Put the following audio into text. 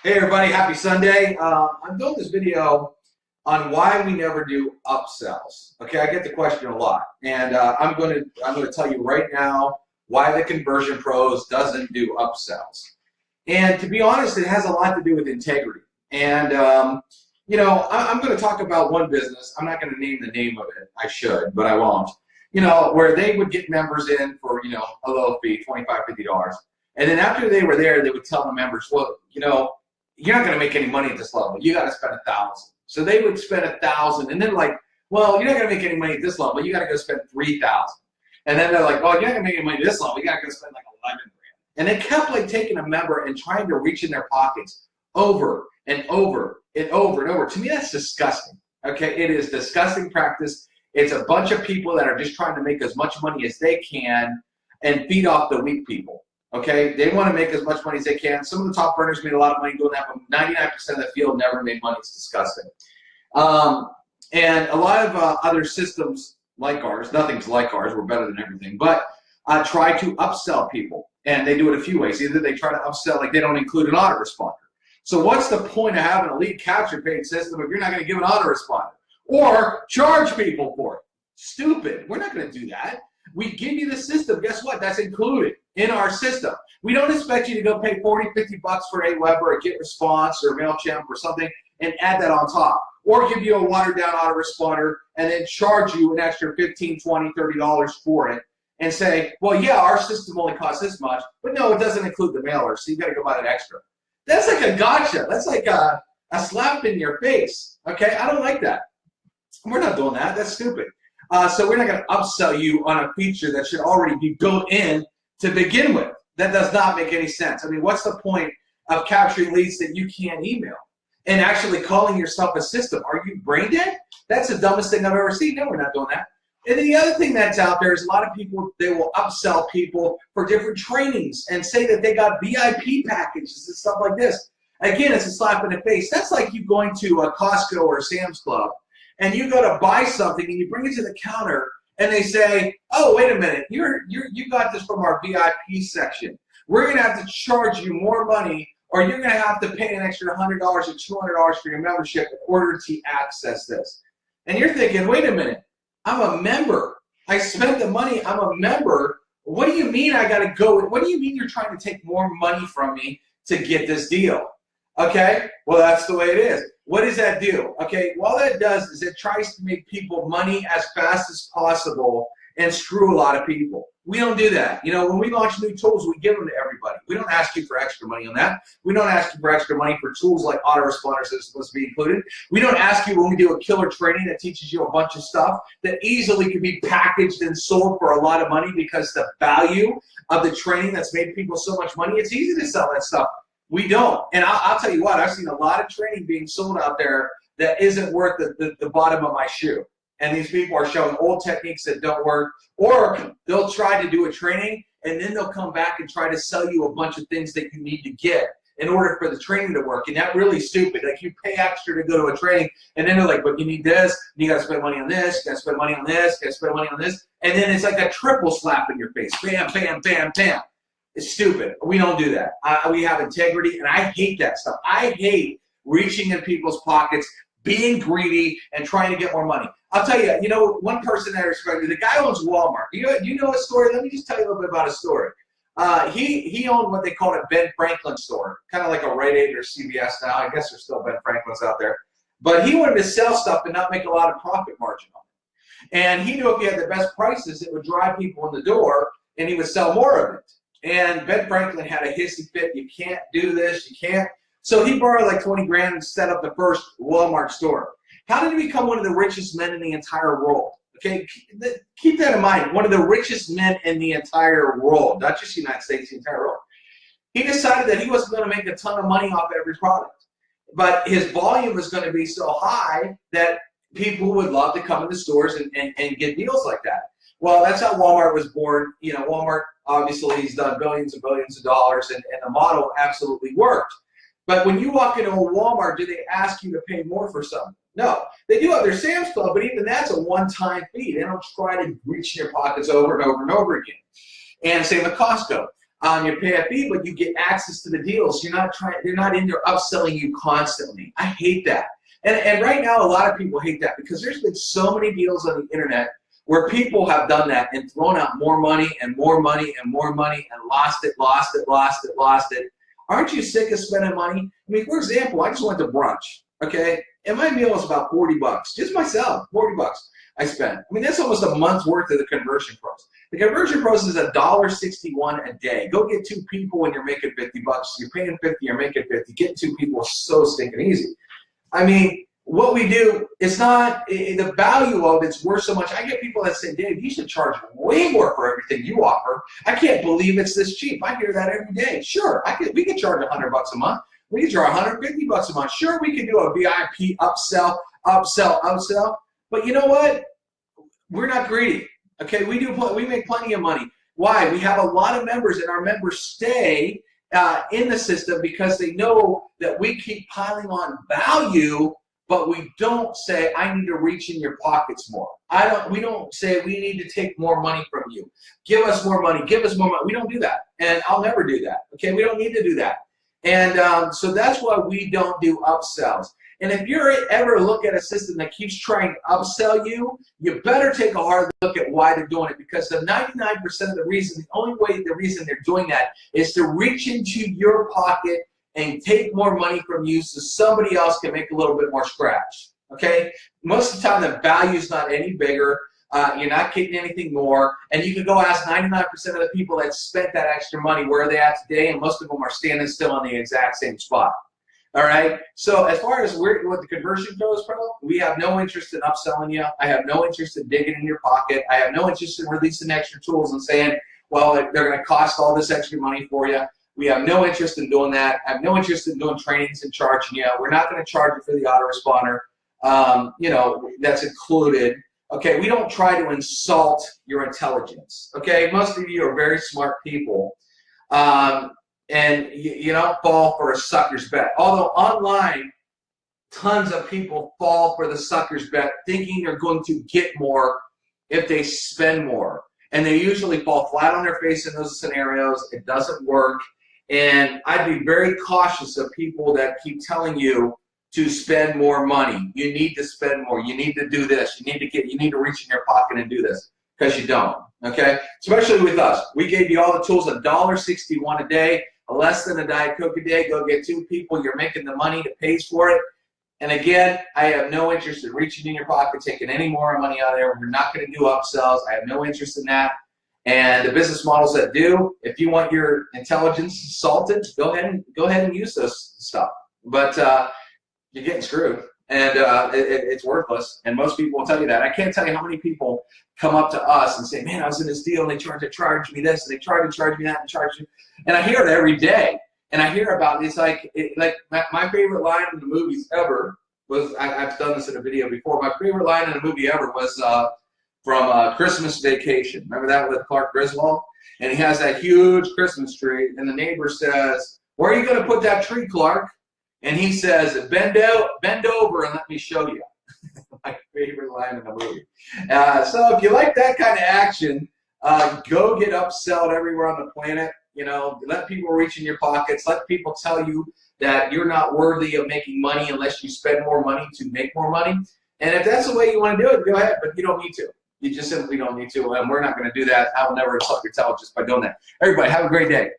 Hey everybody, happy Sunday. I'm doing this video on why we never do upsells. Okay, I get the question a lot, and I'm going to tell you right now why the Conversion Pros doesn't do upsells. And to be honest, it has a lot to do with integrity. And I'm going to talk about one business. I'm not going to name the name of it. I should, but I won't. Where they would get members in for a low fee, $25, $50, and then after they were there, they would tell the members, well, you're not going to make any money at this level. You got to spend $1,000. So they would spend $1,000, and then like, well, you're not going to make any money at this level. You got to go spend $3,000. And then they're like, oh, you're not going to make any money at this level. You got to go spend like $11,000. And they kept like taking a member and trying to reach in their pockets over and over and over and over. To me, that's disgusting. Okay, it is disgusting practice. It's a bunch of people that are just trying to make as much money as they can and feed off the weak people. Okay, they want to make as much money as they can. Some of the top earners made a lot of money doing that, but 99% of the field never made money. It's disgusting. And a lot of other systems like ours, nothing's like ours, we're better than everything, but try to upsell people. And they do it a few ways. Either they try to upsell, like they don't include an autoresponder. So what's the point of having a lead capture paid system if you're not going to give an autoresponder? Or charge people for it? Stupid. We're not going to do that. We give you the system. Guess what? That's included in our system. We don't expect you to go pay 40, 50 bucks for Aweber or GetResponse or MailChimp or something and add that on top. Or give you a watered down autoresponder and then charge you an extra $15, $20, $30 for it and say, well, yeah, our system only costs this much, but no, it doesn't include the mailer, so you got to go buy that extra. That's like a gotcha. That's like a slap in your face. Okay, I don't like that. We're not doing that. That's stupid. So we're not going to upsell you on a feature that should already be built in to begin with. That does not make any sense. I mean, what's the point of capturing leads that you can't email and actually calling yourself a system? Are you brain dead? That's the dumbest thing I've ever seen. No, we're not doing that. And then the other thing that's out there is a lot of people, they will upsell people for different trainings and say that they got VIP packages and stuff like this. Again, it's a slap in the face. That's like you going to a Costco or a Sam's Club and you go to buy something and you bring it to the counter and they say, oh, wait a minute, you got this from our VIP section. We're going to have to charge you more money or you're going to have to pay an extra $100 or $200 for your membership in order to access this. And you're thinking, wait a minute, I'm a member. I spent the money, I'm a member. What do you mean I got to go? What do you mean you're trying to take more money from me to get this deal? Okay, well, that's the way it is. What does that do? Okay, well, all that does is it tries to make people money as fast as possible and screw a lot of people. We don't do that. When we launch new tools, we give them to everybody. We don't ask you for extra money on that. We don't ask you for extra money for tools like autoresponders that are supposed to be included. We don't ask you when we do a killer training that teaches you a bunch of stuff that easily can be packaged and sold for a lot of money because the value of the training that's made people so much money, it's easy to sell that stuff. We don't. And I'll tell you what, I've seen a lot of training being sold out there that isn't worth the bottom of my shoe. And these people are showing old techniques that don't work, or they'll try to do a training and then they'll come back and try to sell you a bunch of things that you need to get in order for the training to work. And that's really stupid. Like, you pay extra to go to a training and then they're like, but you need this, you got to spend money on this, you got to spend money on this, you got to spend money on this. And then it's like a triple slap in your face. Bam, bam, bam, bam. It's stupid. We don't do that. We have integrity, and I hate that stuff. I hate reaching in people's pockets, being greedy, and trying to get more money. I'll tell you, one person I respect, the guy owns Walmart. You know a story? Let me just tell you a little bit about a story. He owned what they called a Ben Franklin store, kind of like a Rite Aid or CVS now. I guess there's still Ben Franklins out there. But he wanted to sell stuff and not make a lot of profit margin on it. And he knew if he had the best prices, it would drive people in the door, and he would sell more of it. And Ben Franklin had a hissy fit. You can't do this. You can't. So he borrowed like 20 grand and set up the first Walmart store. How did he become one of the richest men in the entire world? Okay, keep that in mind. One of the richest men in the entire world, not just the United States, the entire world. He decided that he wasn't going to make a ton of money off every product, but his volume was going to be so high that people would love to come in the stores and get deals like that. Well, that's how Walmart was born. Walmart, obviously, he's done billions and billions of dollars, and the model absolutely worked. But when you walk into a Walmart, do they ask you to pay more for something? No. They do have their Sam's Club, but even that's a one-time fee. They don't try to reach in your pockets over and over and over again. And same with Costco. You pay a fee, but you get access to the deals. They're not in there upselling you constantly. I hate that. And right now, a lot of people hate that because there's been so many deals on the internet where people have done that and thrown out more money and more money and more money and lost it, lost it, lost it, lost it. Aren't you sick of spending money? I mean, for example, I just went to brunch, okay? And my meal was about 40 bucks. Just myself, 40 bucks I spent. I mean, that's almost a month's worth of the conversion pros. The conversion pros is $1.61 a day. Go get 2 people and you're making 50 bucks. You're paying 50, you're making 50. Get 2 people is so stinking easy. I mean, what we do, it's not, the value of it's worth so much. I get people that say, Dave, you should charge way more for everything you offer. I can't believe it's this cheap. I hear that every day. Sure, we can charge $100 a month. We can charge $150 a month. Sure, we can do a VIP upsell. But you know what? We're not greedy. Okay, we make plenty of money. Why? We have a lot of members, and our members stay in the system because they know that we keep piling on value, but we don't say, I need to reach in your pockets more. We don't say, we need to take more money from you. Give us more money, give us more money. We don't do that, and I'll never do that. Okay, we don't need to do that. And so that's why we don't do upsells. And if you're ever look at a system that keeps trying to upsell you, you better take a hard look at why they're doing it, because the 99% of the reason, the reason they're doing that is to reach into your pocket and take more money from you so somebody else can make a little bit more scratch, okay? Most of the time, the value's not any bigger. You're not getting anything more. And you can go ask 99% of the people that spent that extra money, where are they at today? And most of them are standing still on the exact same spot. All right? So as far as what the conversion goes, bro, we have no interest in upselling you. I have no interest in digging in your pocket. I have no interest in releasing extra tools and saying, well, they're going to cost all this extra money for you. We have no interest in doing that. I have no interest in doing trainings and charging you. We're not going to charge you for the autoresponder. You know, that's included. Okay, we don't try to insult your intelligence. Okay, most of you are very smart people. And you don't fall for a sucker's bet. Although online, tons of people fall for the sucker's bet thinking they're going to get more if they spend more. And they usually fall flat on their face in those scenarios. It doesn't work. And I'd be very cautious of people that keep telling you to spend more money. You need to spend more. You need to do this. You need to reach in your pocket and do this, because you don't. Okay? Especially with us. We gave you all the tools, $1.61 a day. Less than a Diet Coke a day. Go get 2 people. You're making the money that pays for it. And again, I have no interest in reaching in your pocket, taking any more money out of there. We're not going to do upsells. I have no interest in that. And the business models that do, if you want your intelligence insulted, go ahead and use those stuff. But you're getting screwed, and it's worthless. And most people will tell you that. I can't tell you how many people come up to us and say, man, I was in this deal and they tried to charge me this and they tried to charge me that and charge me. And I hear it every day. And I hear about it. It's like my favorite line in the movies ever was, I've done this in a video before, my favorite line in a movie ever was from Christmas Vacation. Remember that with Clark Griswold? And he has that huge Christmas tree, and the neighbor says, where are you going to put that tree, Clark? And he says, bend over and let me show you. My favorite line in the movie. So if you like that kind of action, go get upselled everywhere on the planet. You know, let people reach in your pockets. Let people tell you that you're not worthy of making money unless you spend more money to make more money. And if that's the way you want to do it, go ahead, but you don't need to. You just simply don't need to, and we're not going to do that. I will never insult your intelligence by doing that. Everybody, have a great day.